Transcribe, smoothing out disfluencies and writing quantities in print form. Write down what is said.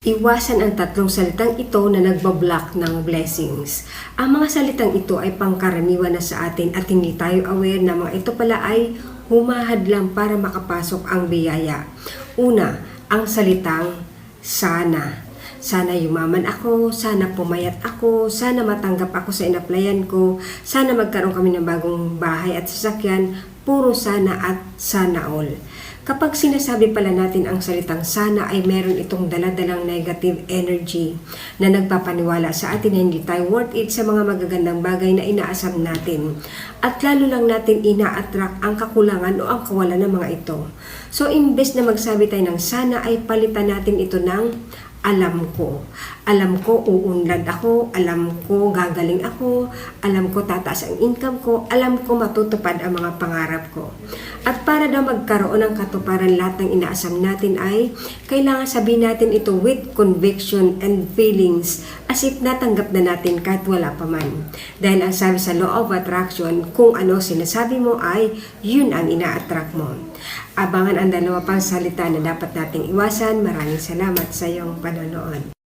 Iwasan ang tatlong salitang ito na nagbablock ng blessings. Ang mga salitang ito ay pangkaraniwan na sa atin at hindi tayo aware na mga ito pala ay humahadlang para makapasok ang biyaya. Una, ang salitang sana. Sana yumaman ako, sana pumayat ako, sana matanggap ako sa inaplayan ko, sana magkaroon kami ng bagong bahay at sasakyan, puro sana at sana all. Kapag sinasabi pala natin ang salitang sana ay meron itong daladalang negative energy na nagpapaniwala sa atin na hindi tayo worth it sa mga magagandang bagay na inaasam natin. At lalo lang natin ina-attract ang kakulangan o ang kawalan ng mga ito. So imbes na magsabi tayo ng sana ay palitan natin ito ng alam ko. Alam ko uunlad ako, alam ko gagaling ako, alam ko tataas ang income ko, alam ko matutupad ang mga pangarap ko. At para daw magkaroon ng katuparan lahat ng inaasam natin ay kailangan sabihin natin ito with conviction and feelings as if natanggap na natin kahit wala pa man. Dahil ang sabi sa law of attraction, kung ano sinasabi mo ay yun ang ina-attract mo. Abangan ang dalawa pang salita na dapat nating iwasan. Maraming salamat sa iyong panonood.